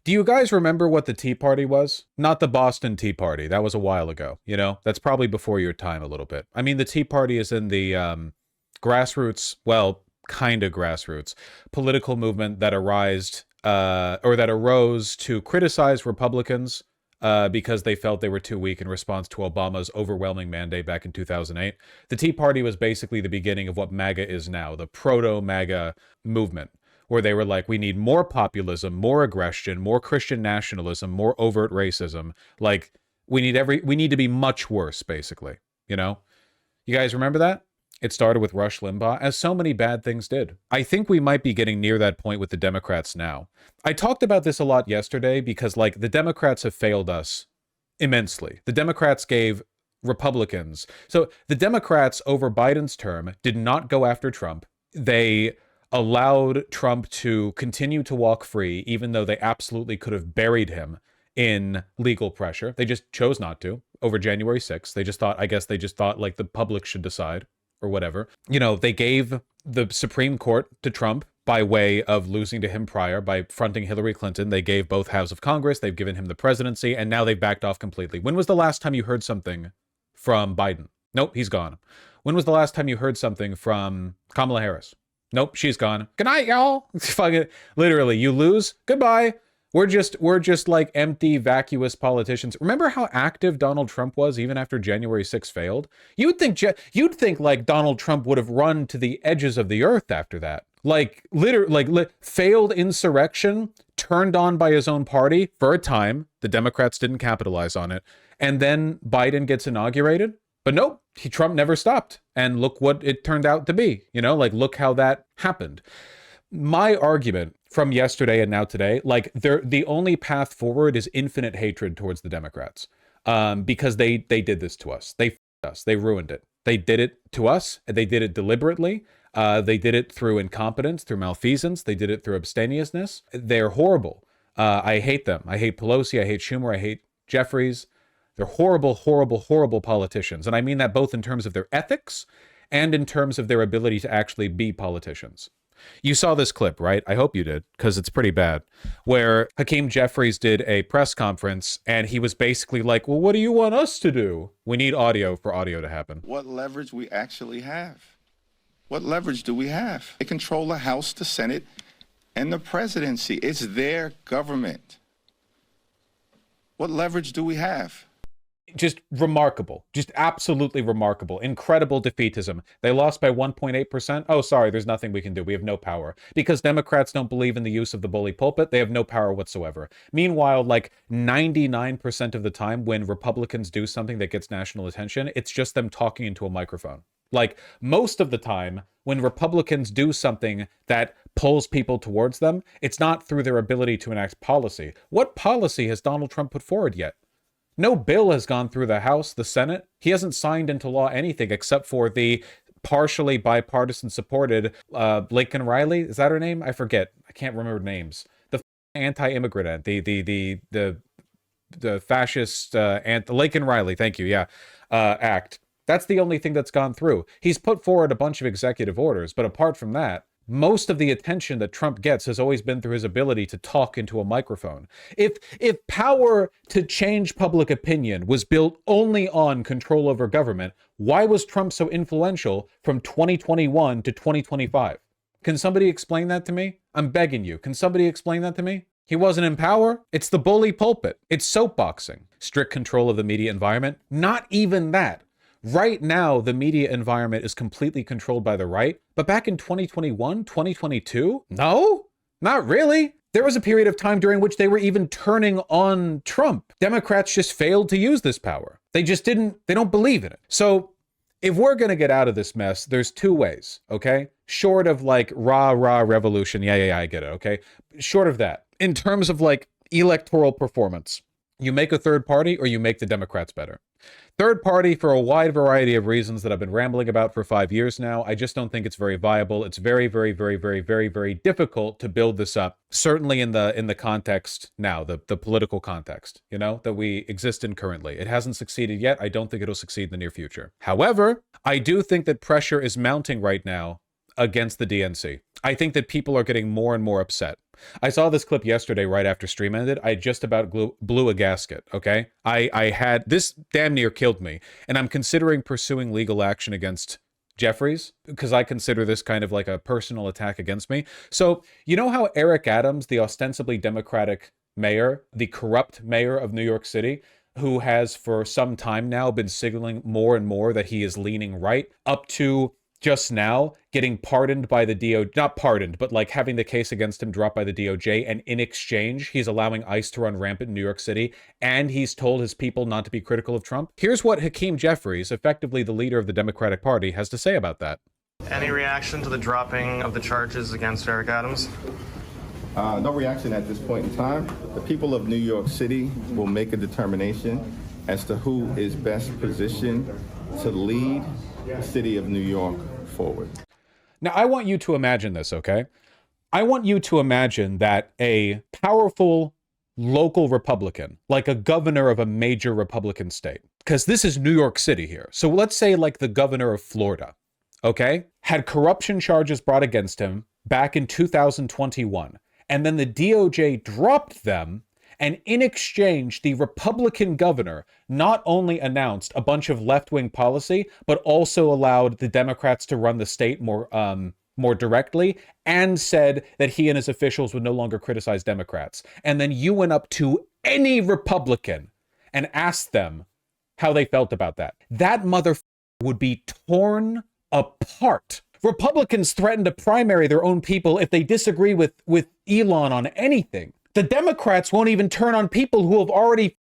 Do you guys remember what the Tea Party was? Not the Boston Tea Party. That was a while ago. You know, that's probably before your time a little bit. I mean, the Tea Party is in the grassroots, well, kind of grassroots, political movement that arose to criticize Republicans because they felt they were too weak in response to Obama's overwhelming mandate back in 2008. The Tea Party was basically the beginning of what MAGA is now, the proto-MAGA movement, where they were like, we need more populism, more aggression, more Christian nationalism, more overt racism. Like, we need to be much worse, basically. You know? You guys remember that? It started with Rush Limbaugh, as so many bad things did. I think we might be getting near that point with the Democrats now. I talked about this a lot yesterday because, like, the Democrats have failed us immensely. The Democrats gave Republicans. So the Democrats over Biden's term did not go after Trump. They allowed Trump to continue to walk free, even though they absolutely could have buried him in legal pressure. They just chose not to over January 6th. I guess they just thought like the public should decide or whatever. You know, they gave the Supreme Court to Trump by way of losing to him prior by fronting Hillary Clinton. They gave both houses of Congress. They've given him the presidency, and now they've backed off completely. When was the last time you heard something from Biden? Nope, he's gone. When was the last time you heard something from Kamala Harris? Nope, she's gone. Good night, y'all. Fucking literally, you lose. Goodbye. We're just like empty, vacuous politicians. Remember how active Donald Trump was even after January 6th failed? You'd think like Donald Trump would have run to the edges of the earth after that. Like failed insurrection, turned on by his own party for a time. The Democrats didn't capitalize on it. And then Biden gets inaugurated. But nope, Trump never stopped. And look what it turned out to be. You know, like, look how that happened. My argument from yesterday and now today, like, the only path forward is infinite hatred towards the Democrats. Because they did this to us. They f***ed us. They ruined it. They did it to us. They did it deliberately. They did it through incompetence, through malfeasance. They did it through abstemiousness. They're horrible. I hate them. I hate Pelosi. I hate Schumer. I hate Jeffries. They're horrible, horrible, horrible politicians. And I mean that both in terms of their ethics and in terms of their ability to actually be politicians. You saw this clip, right? I hope you did, because it's pretty bad, where Hakeem Jeffries did a press conference, and he was basically like, well, what do you want us to do? We need audio for audio to happen. What leverage we actually have? What leverage do we have? They control the House, the Senate, and the presidency. It's their government. What leverage do we have? Just remarkable. Just absolutely remarkable. Incredible defeatism. They lost by 1.8%. Oh, sorry, there's nothing we can do. We have no power. Because Democrats don't believe in the use of the bully pulpit, they have no power whatsoever. Meanwhile, like 99% of the time when Republicans do something that gets national attention, it's just them talking into a microphone. Like, most of the time, when Republicans do something that pulls people towards them, it's not through their ability to enact policy. What policy has Donald Trump put forward yet? No bill has gone through the House, the Senate. He hasn't signed into law anything except for the partially bipartisan supported Lincoln Riley. Is that her name? I forget. I can't remember names. The anti-immigrant act, the fascist Lincoln Riley. Thank you. Yeah, act. That's the only thing that's gone through. He's put forward a bunch of executive orders, but apart from that, most of the attention that Trump gets has always been through his ability to talk into a microphone. If power to change public opinion was built only on control over government, why was Trump so influential from 2021 to 2025? Can somebody explain that to me? I'm begging you. Can somebody explain that to me? He wasn't in power. It's the bully pulpit. It's soapboxing. Strict control of the media environment. Not even that. Right now, the media environment is completely controlled by the right, but back in 2021, 2022, no, not really. There was a period of time during which they were even turning on Trump. Democrats just failed to use this power. They don't believe in it. So if we're going to get out of this mess, there's two ways, okay? Short of like rah revolution. Yeah, I get it, okay? Short of that, in terms of like electoral performance, you make a third party or you make the Democrats better. Third party for a wide variety of reasons that I've been rambling about for 5 years now. I just don't think it's very viable. It's very, very, very, very, very, very difficult to build this up. Certainly in the context now, the political context, you know, that we exist in currently. It hasn't succeeded yet. I don't think it'll succeed in the near future. However, I do think that pressure is mounting right now against the DNC. I think that people are getting more and more upset. I saw this clip yesterday right after stream ended. I just about blew a gasket, okay? I had, this damn near killed me, and I'm considering pursuing legal action against Jeffries because I consider this kind of like a personal attack against me. So, you know how Eric Adams, the ostensibly Democratic mayor, the corrupt mayor of New York City, who has for some time now been signaling more and more that he is leaning right, up to just now getting pardoned by the DOJ, not pardoned, but like having the case against him dropped by the DOJ, and in exchange, he's allowing ICE to run rampant in New York City, and he's told his people not to be critical of Trump. Here's what Hakeem Jeffries, effectively the leader of the Democratic Party, has to say about that. Any reaction to the dropping of the charges against Eric Adams? No reaction at this point in time. The people of New York City will make a determination as to who is best positioned to lead the city of New York forward. Now, I want you to imagine this, okay? I want you to imagine that a powerful local Republican, like a governor of a major Republican state, because this is New York City here. So let's say like the governor of Florida, okay, had corruption charges brought against him back in 2021. And then the DOJ dropped them, and in exchange, the Republican governor not only announced a bunch of left-wing policy, but also allowed the Democrats to run the state more directly, and said that he and his officials would no longer criticize Democrats. And then you went up to any Republican and asked them how they felt about that. That motherfucker would be torn apart. Republicans threaten to primary their own people if they disagree with Elon on anything. The Democrats won't even turn on people who have already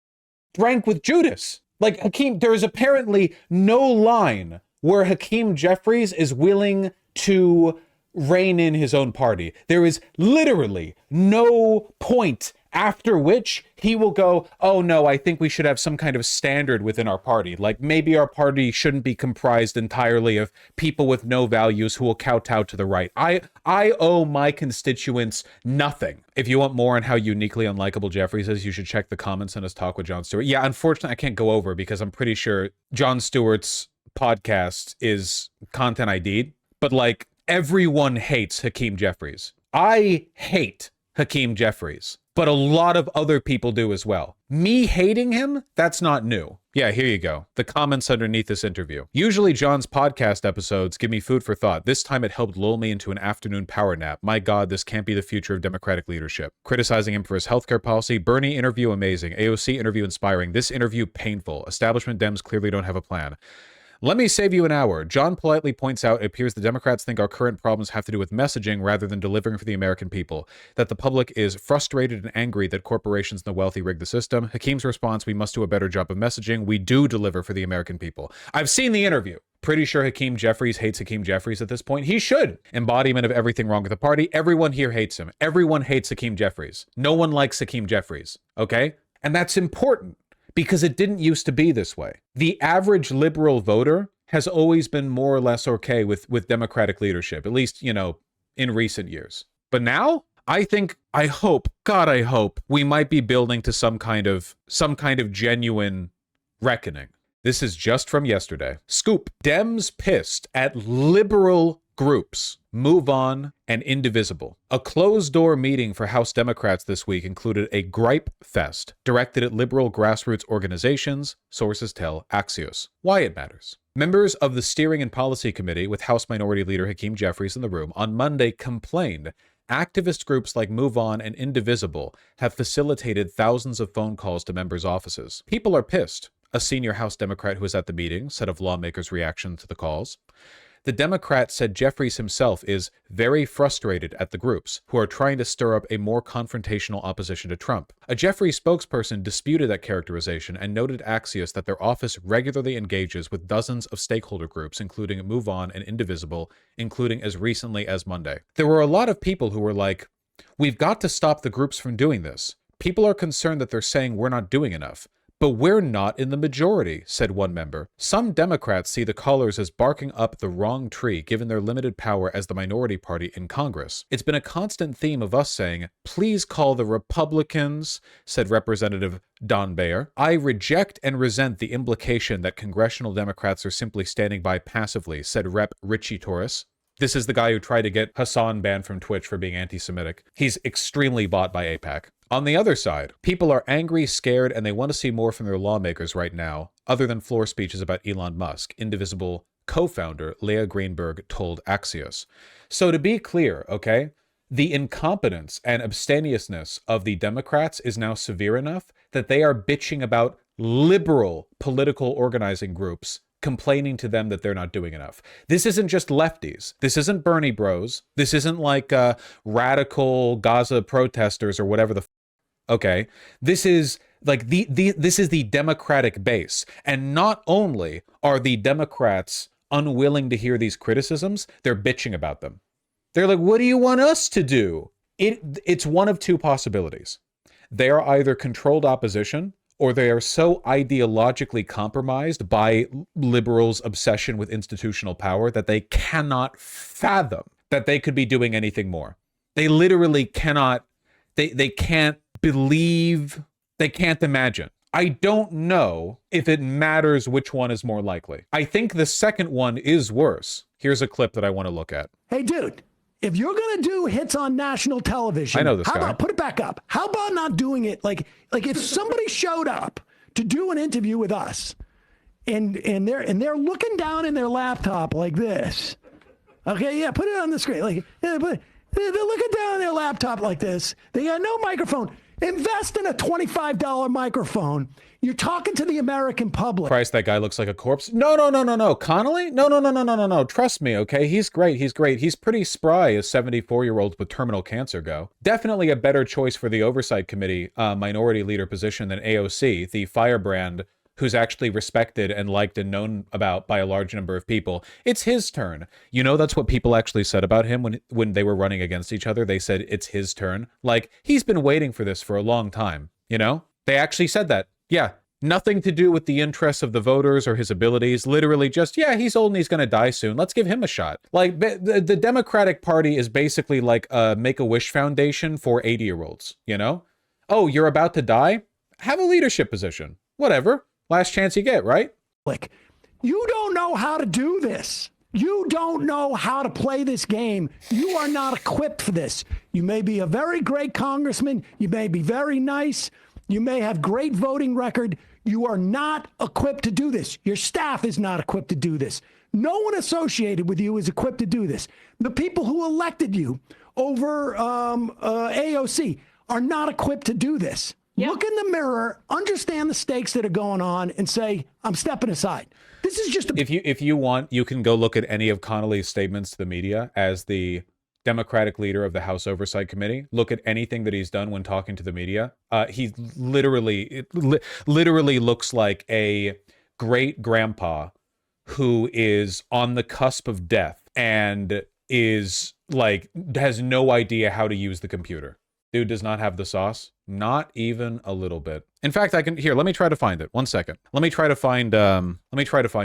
drank with Judas. Like Hakeem, there is apparently no line where Hakeem Jeffries is willing to rein in his own party. There is literally no point after which he will go, oh no, I think we should have some kind of standard within our party. Like maybe our party shouldn't be comprised entirely of people with no values who will kowtow to the right. I owe my constituents nothing. If you want more on how uniquely unlikable Jeffries is, you should check the comments on his talk with Jon Stewart. Yeah, unfortunately, I can't go over because I'm pretty sure Jon Stewart's podcast is content ID'd, but like everyone hates Hakeem Jeffries. I hate Hakeem Jeffries, but a lot of other people do as well. Me hating him, that's not new. Yeah, here you go. The comments underneath this interview. Usually John's podcast episodes give me food for thought. This time it helped lull me into an afternoon power nap. My God, this can't be the future of Democratic leadership. Criticizing him for his healthcare policy. Bernie interview amazing. AOC interview inspiring. This interview painful. Establishment Dems clearly don't have a plan. Let me save you an hour. John politely points out it appears the Democrats think our current problems have to do with messaging rather than delivering for the American people, that the public is frustrated and angry that corporations and the wealthy rig the system. Hakeem's response, we must do a better job of messaging. We do deliver for the American people. I've seen the interview. Pretty sure Hakeem Jeffries hates Hakeem Jeffries at this point. He should. Embodiment of everything wrong with the party. Everyone here hates him. Everyone hates Hakeem Jeffries. No one likes Hakeem Jeffries, okay? And that's important, because it didn't used to be this way. The average liberal voter has always been more or less okay with Democratic leadership, at least, you know, in recent years. But now, I hope, we might be building to some kind of genuine reckoning. This is just from yesterday. Scoop. Dems pissed at liberal groups, Move On and Indivisible. A closed-door meeting for House Democrats this week included a gripe fest directed at liberal grassroots organizations, sources tell Axios. Why it matters. Members of the Steering and Policy Committee, with House Minority Leader Hakeem Jeffries in the room, on Monday complained activist groups like Move On and Indivisible have facilitated thousands of phone calls to members' offices. People are pissed. A senior House Democrat who was at the meeting said of lawmakers' reaction to the calls. The Democrat said Jeffries himself is very frustrated at the groups, who are trying to stir up a more confrontational opposition to Trump. A Jeffries spokesperson disputed that characterization and noted Axios that their office regularly engages with dozens of stakeholder groups, including Move On and Indivisible, including as recently as Monday. There were a lot of people who were like, we've got to stop the groups from doing this. People are concerned that they're saying we're not doing enough. But we're not in the majority, said one member. Some Democrats see the callers as barking up the wrong tree given their limited power as the minority party in Congress. It's been a constant theme of us saying, please call the Republicans, said Representative Don Bayer. I reject and resent the implication that congressional Democrats are simply standing by passively, said Rep. Richie Torres. This is the guy who tried to get Hassan banned from Twitch for being anti-Semitic. He's extremely bought by AIPAC. On the other side, people are angry, scared, and they want to see more from their lawmakers right now, other than floor speeches about Elon Musk, Indivisible co-founder Leah Greenberg told Axios. So to be clear, okay, the incompetence and abstemiousness of the Democrats is now severe enough that they are bitching about liberal political organizing groups complaining to them that they're not doing enough. This isn't just lefties. This isn't Bernie bros. This isn't like radical Gaza protesters or whatever the okay. This is like this is the Democratic base. And not only are the Democrats unwilling to hear these criticisms, they're bitching about them. They're like, what do you want us to do? It's one of two possibilities. They are either controlled opposition, or they are so ideologically compromised by liberals' obsession with institutional power that they cannot fathom that they could be doing anything more. They literally cannot, they can't believe, they can't imagine. I don't know if it matters which one is more likely. I think the second one is worse. Here's a clip that I want to look at. Hey, dude, if you're going to do hits on national television, I know this how guy. about put it back up? How about not doing it like if somebody showed up to do an interview with us and they're looking down in their laptop like this. Okay, yeah, put it on the screen. Like yeah, they're looking down in their laptop like this. They got no microphone. Invest in a $25 microphone. You're talking to the American public. Christ, that guy looks like a corpse. No. Connelly? No. Trust me, okay? He's great. He's pretty spry as 74-year-olds with terminal cancer go. Definitely a better choice for the Oversight Committee minority leader position than AOC, the firebrand who's actually respected and liked and known about by a large number of people. It's his turn. You know, that's what people actually said about him when they were running against each other. They said it's his turn. Like, he's been waiting for this for a long time, you know? They actually said that. Yeah, nothing to do with the interests of the voters or his abilities. Literally just, yeah, he's old and he's going to die soon. Let's give him a shot. Like, the Democratic Party is basically like a Make-A-Wish Foundation for 80-year-olds, you know? Oh, you're about to die? Have a leadership position. Whatever. Last chance you get, right? Like, you don't know how to do this. You don't know how to play this game. You are not equipped for this. You may be a very great congressman. You may be very nice. You may have great voting record. You are not equipped to do this. Your staff is not equipped to do this. No one associated with you is equipped to do this. The people who elected you over AOC are not equipped to do this. Yep. Look in the mirror, understand the stakes that are going on, and say, I'm stepping aside. This is just If you want, you can go look at any of Connelly's statements to the media as the Democratic leader of the House Oversight Committee. Look at anything that he's done when talking to the media. He literally looks like a great grandpa who is on the cusp of death and is like, has no idea how to use the computer. Dude does not have the sauce. Not even a little bit. In fact, let me try to find it. 1 second. Let me try to find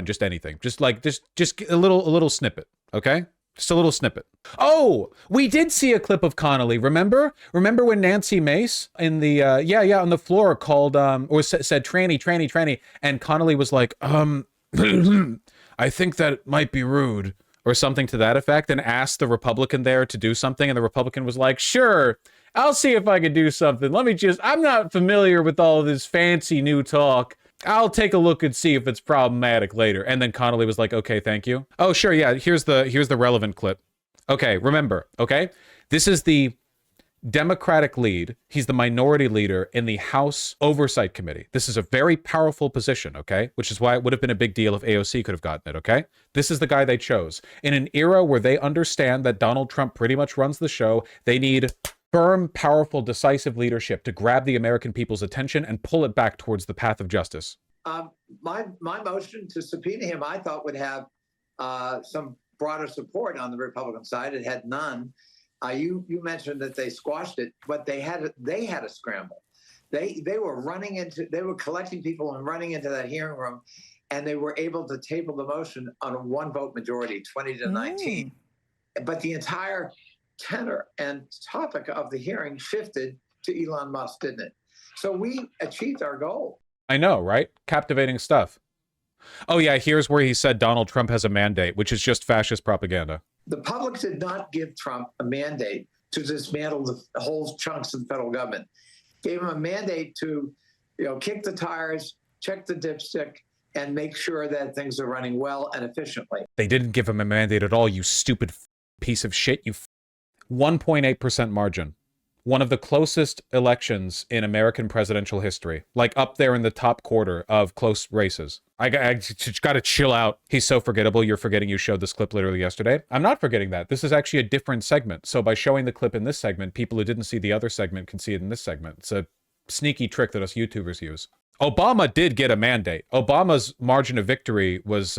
just anything. Just a little snippet, okay? Just a little snippet. Oh, we did see a clip of Connelly. Remember when Nancy Mace in the on the floor called or said tranny, and Connelly was like, I think that might be rude or something to that effect, and asked the Republican there to do something, and the Republican was like, sure, I'll see if I can do something. I'm not familiar with all this fancy new talk. I'll take a look and see if it's problematic later. And then Connelly was like, okay, thank you. Oh, sure, yeah, here's the relevant clip. Okay, remember, okay? This is the Democratic lead. He's the minority leader in the House Oversight Committee. This is a very powerful position, okay? Which is why it would have been a big deal if AOC could have gotten it, okay? This is the guy they chose. In an era where they understand that Donald Trump pretty much runs the show, they need firm, powerful, decisive leadership to grab the American people's attention and pull it back towards the path of justice. My motion to subpoena him, I thought, would have some broader support on the Republican side. It had none. You mentioned that they squashed it, but they had a scramble. They were collecting people and running into that hearing room, and they were able to table the motion on a 1-vote majority, 20-19. But the entire tenor and topic of the hearing shifted to Elon Musk, didn't it? So we achieved our goal. I know, right? Captivating stuff. Oh, yeah, here's where he said Donald Trump has a mandate, which is just fascist propaganda. The public did not give Trump a mandate to dismantle the whole chunks of the federal government. Gave him a mandate to, kick the tires, check the dipstick, and make sure that things are running well and efficiently. They didn't give him a mandate at all, you stupid piece of shit. 1.8% margin. One of the closest elections in American presidential history. Like up there in the top quarter of close races. I just gotta chill out. He's so forgettable. You're forgetting you showed this clip literally yesterday. I'm not forgetting that. This is actually a different segment. So by showing the clip in this segment, people who didn't see the other segment can see it in this segment. It's a sneaky trick that us YouTubers use. Obama did get a mandate. Obama's margin of victory was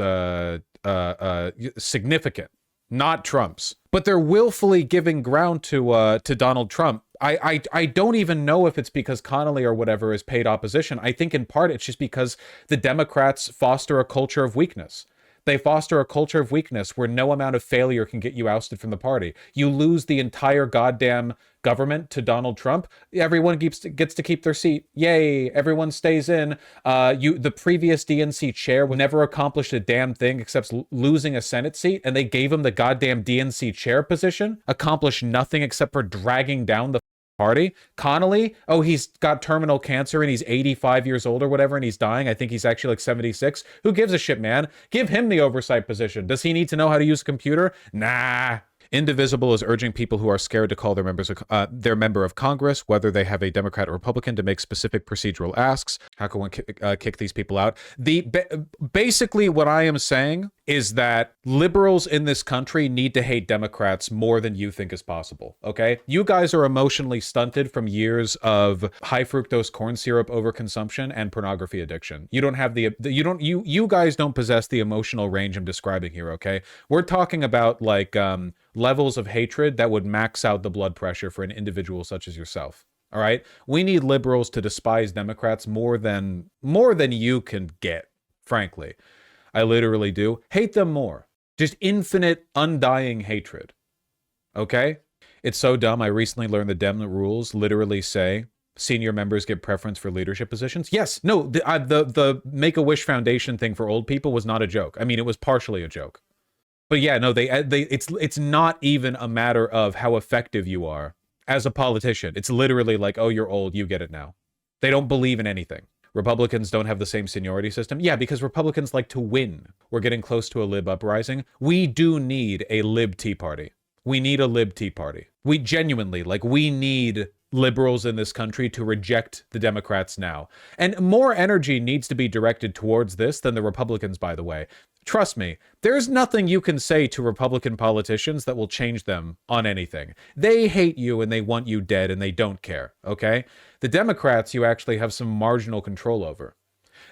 significant. Not Trump's. But they're willfully giving ground to Donald Trump. I don't even know if it's because Connelly or whatever is paid opposition. I think in part it's just because the Democrats foster a culture of weakness. They foster a culture of weakness where no amount of failure can get you ousted from the party. You lose the entire goddamn government to Donald Trump, everyone gets to keep their seat. Yay, everyone stays in. The previous DNC chair never accomplished a damn thing except losing a Senate seat, and they gave him the goddamn DNC chair position, accomplished nothing except for dragging down the party. Connelly, oh, he's got terminal cancer and he's 85 years old or whatever, and he's dying. I think he's actually like 76. Who gives a shit, man? Give him the oversight position. Does he need to know how to use a computer? Nah. Indivisible is urging people who are scared to call their member of Congress, whether they have a Democrat or Republican, to make specific procedural asks. How can one kick these people out? Basically, what I am saying is that liberals in this country need to hate Democrats more than you think is possible, okay? You guys are emotionally stunted from years of high fructose corn syrup overconsumption and pornography addiction. You don't have you guys don't possess the emotional range I'm describing here, okay? We're talking about like levels of hatred that would max out the blood pressure for an individual such as yourself. All right? We need liberals to despise Democrats more than you can get, frankly. I literally do. Hate them more. Just infinite, undying hatred. Okay? It's so dumb. I recently learned the Dem rules literally say senior members get preference for leadership positions. Yes. No, the Make-A-Wish Foundation thing for old people was not a joke. I mean, it was partially a joke. But yeah, no, it's not even a matter of how effective you are as a politician. It's literally like, oh, you're old, you get it now. They don't believe in anything. Republicans don't have the same seniority system. Yeah, because Republicans like to win. We're getting close to a lib uprising. We do need a lib Tea Party. We need a lib Tea Party. We genuinely, we need liberals in this country to reject the Democrats now. And more energy needs to be directed towards this than the Republicans, by the way. Trust me, there's nothing you can say to Republican politicians that will change them on anything. They hate you and they want you dead and they don't care, okay? The Democrats you actually have some marginal control over.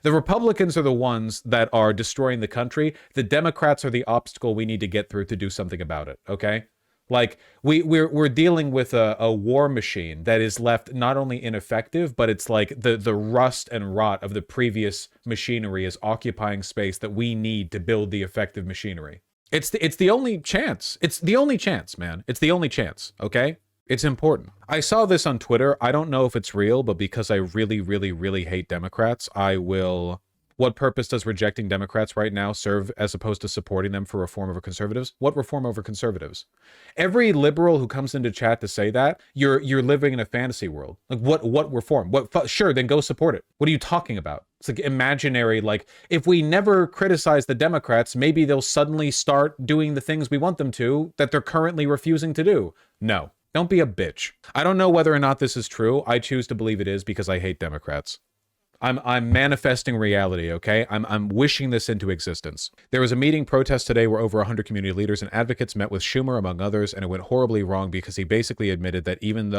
The Republicans are the ones that are destroying the country. The Democrats are the obstacle we need to get through to do something about it, okay? Like, we're dealing with a war machine that is left not only ineffective, but it's like the rust and rot of the previous machinery is occupying space that we need to build the effective machinery. It's the only chance. It's the only chance, man. It's the only chance, okay? It's important. I saw this on Twitter. I don't know if it's real, but because I really, really, really hate Democrats, I will... What purpose does rejecting Democrats right now serve as opposed to supporting them for reform over conservatives? What reform over conservatives? Every liberal who comes into chat to say that, you're living in a fantasy world. Like, what reform? Sure, then go support it. What are you talking about? It's like imaginary, like, if we never criticize the Democrats, maybe they'll suddenly start doing the things we want them to that they're currently refusing to do. No. Don't be a bitch. I don't know whether or not this is true. I choose to believe it is because I hate Democrats. I'm manifesting reality, okay? I'm wishing this into existence. There was a meeting protest today where over 100 community leaders and advocates met with Schumer, among others, and it went horribly wrong because he basically admitted that even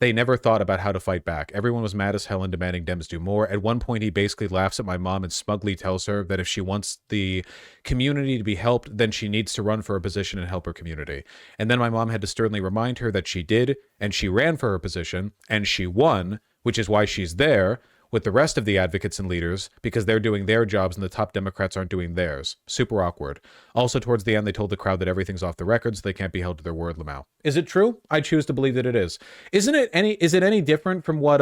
they never thought about how to fight back. Everyone was mad as hell and demanding Dems do more. At one point, he basically laughs at my mom and smugly tells her that if she wants the community to be helped, then she needs to run for a position and help her community. And then my mom had to sternly remind her that she did, and she ran for her position, and she won, which is why she's there, with the rest of the advocates and leaders because they're doing their jobs and the top Democrats aren't doing theirs. Super awkward. Also, towards the end, they told the crowd that everything's off the record, so they can't be held to their word, Lamau. Is it true? I choose to believe that it is. Is it any different from what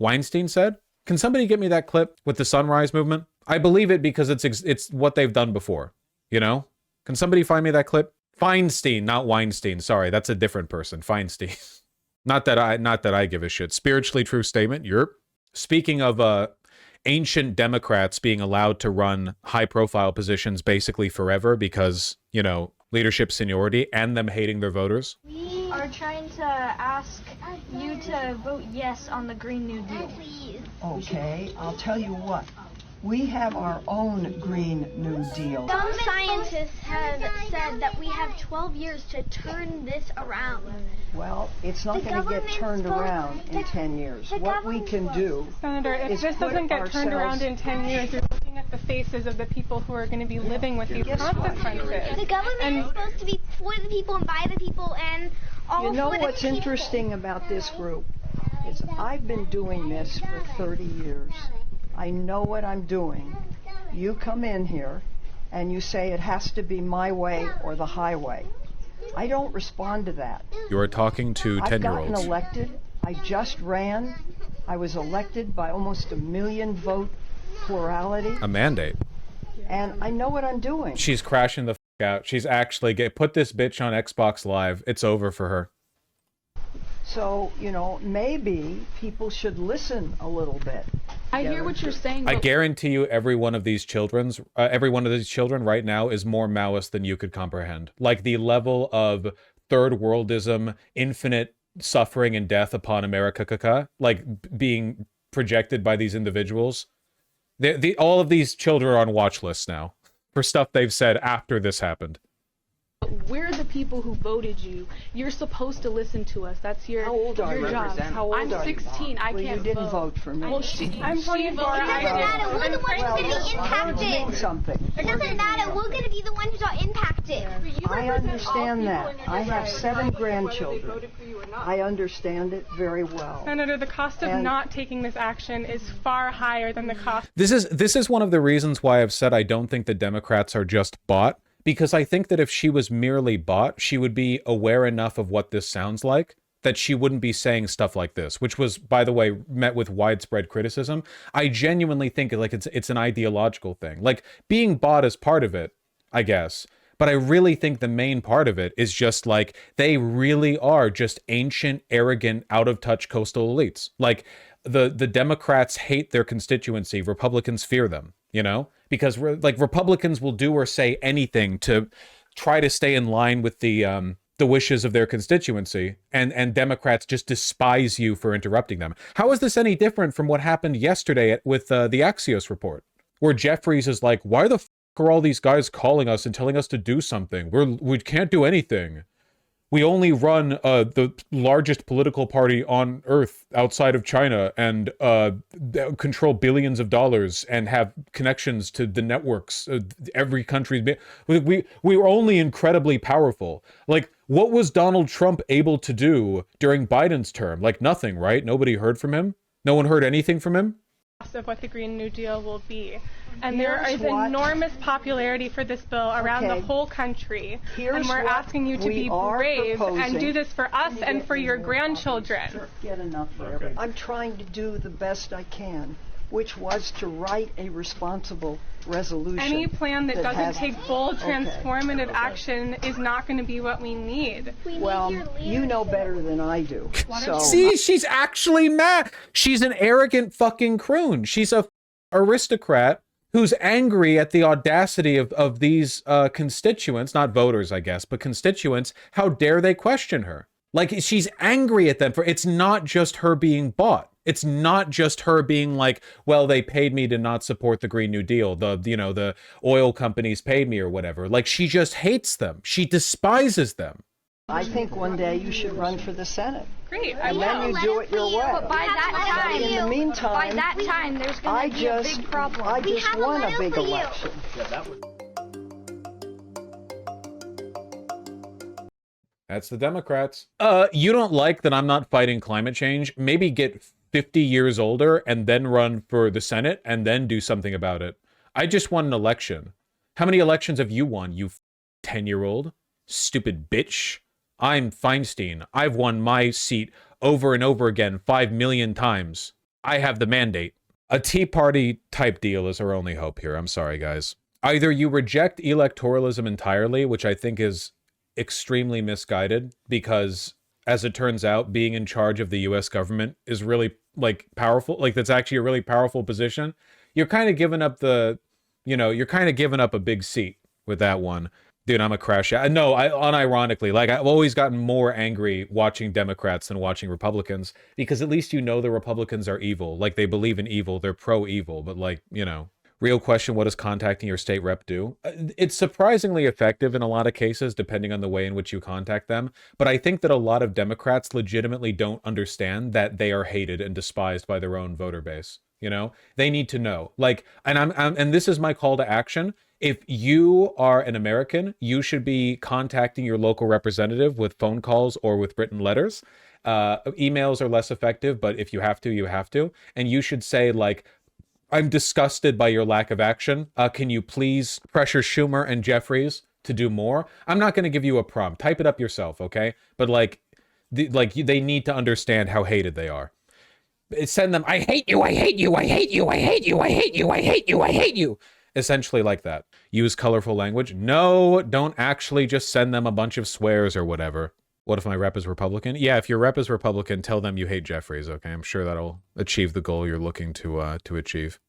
Feinstein said? Can somebody get me that clip with the Sunrise Movement? I believe it because it's what they've done before, you know? Can somebody find me that clip? Feinstein, not Weinstein. Sorry, that's a different person. Feinstein. Not that I give a shit. Spiritually true statement. You're speaking of ancient Democrats being allowed to run high-profile positions basically forever because, you know, leadership seniority and them hating their voters. We are trying to ask you to vote yes on the Green New Deal. Okay, I'll tell you what. We have our own Green New Deal. Some scientists have said that we have 12 years to turn this around. Well, it's not going to get turned around in 10 years. What we can do, Senator, if this doesn't get turned around in 10 years, you're looking at the faces of the people who are going to be living with these consequences. The government is supposed to be for the people and by the people and all you know for the what's people. interesting about this group is I've been doing this for 30 years. I know what I'm doing. You come in here and you say it has to be my way or the highway. I don't respond to that. You are talking to 10-year-olds. I've gotten elected. I just ran. I was elected by almost 1 million vote plurality. A mandate. And I know what I'm doing. She's crashing the f out. She's actually put this bitch on Xbox Live. It's over for her. So, you know, maybe people should listen a little bit. I hear what you're saying. I guarantee you every one of these children right now is more Maoist than you could comprehend. Like the level of third worldism, infinite suffering and death upon America, like being projected by these individuals. All of these children are on watch lists now for stuff they've said after this happened. We're the people who voted you. You're supposed to listen to us. That's your How old are you? job. How old I'm are you? 16. I Well, can't you didn't vote for me. Well, I'm 24. It doesn't matter. We're the ones who's going to be impacted. Something. It doesn't matter. We're going to be the ones who are impacted. I understand that. I have 7 grandchildren. I understand it very well. Senator, the cost of not taking this action is far higher than the cost. This is one of the reasons why I've said I don't think the Democrats are just bought. Because I think that if she was merely bought, she would be aware enough of what this sounds like that she wouldn't be saying stuff like this, which was, by the way, met with widespread criticism. I genuinely think like it's an ideological thing. Like being bought is part of it, I guess. But I really think the main part of it is just like they really are just ancient, arrogant, out of touch coastal elites. Like the Democrats hate their constituency. Republicans fear them, you know? Because like Republicans will do or say anything to try to stay in line with the wishes of their constituency, and Democrats just despise you for interrupting them. How is this any different from what happened yesterday with the Axios report, where Jeffries is like, "Why the f are all these guys calling us and telling us to do something? We can't do anything. We only run the largest political party on earth outside of China and control billions of dollars and have connections to the networks. Every country. We were only incredibly powerful. Like, what was Donald Trump able to do during Biden's term? Like nothing, right? Nobody heard from him? No one heard anything from him? Of what the Green New Deal will be. And there is enormous popularity for this bill around the whole country. And we're asking you to be brave and do this for us and for your grandchildren. Get enough for everyone. I'm trying to do the best I can, which was to write a responsible resolution. Any plan that doesn't take bold, transformative action is not going to be what we need. Well, you know better than I do. So. See, she's actually mad. She's an arrogant fucking croon. She's a aristocrat who's angry at the audacity of these constituents, not voters, I guess, but constituents. How dare they question her? Like, she's angry at them for, it's not just her being bought. It's not just her being like, well, they paid me to not support the Green New Deal. The oil companies paid me or whatever. Like, she just hates them. She despises them. I think one day you should run for the Senate. Great. And then you do it your way. But by that time, in the meantime, there's going to be a big problem. I just won a big election. That's the Democrats. You don't like that I'm not fighting climate change? Maybe get 50 years older and then run for the Senate and then do something about it. I just won an election. How many elections have you won, you 10-year-old? Stupid bitch. I'm Feinstein. I've won my seat over and over again 5 million times. I have the mandate. A Tea Party type deal is our only hope here. I'm sorry, guys. Either you reject electoralism entirely, which I think is extremely misguided, because as it turns out, being in charge of the US government is really like powerful. Like that's actually a really powerful position. You're kind of giving up the, you know, you're kind of giving up a big seat with that one. Dude, I'm a crash out. No, unironically, like I've always gotten more angry watching Democrats than watching Republicans, because at least you know the Republicans are evil. Like they believe in evil, they're pro-evil, but like, you know. Real question, what does contacting your state rep do? It's surprisingly effective in a lot of cases, depending on the way in which you contact them. But I think that a lot of Democrats legitimately don't understand that they are hated and despised by their own voter base. You know, they need to know. Like, and and this is my call to action. If you are an American, you should be contacting your local representative with phone calls or with written letters. Emails are less effective, but if you have to, you have to. And you should say, like, I'm disgusted by your lack of action. Can you please pressure Schumer and Jeffries to do more? I'm not going to give you a prompt. Type it up yourself, okay? But like, they need to understand how hated they are. Send them, I hate you, I hate you, I hate you, I hate you, I hate you, I hate you, I hate you. Essentially like that. Use colorful language. No, don't actually just send them a bunch of swears or whatever. What if my rep is Republican? Yeah, if your rep is Republican, tell them you hate Jeffries, okay? I'm sure that'll achieve the goal you're looking to achieve.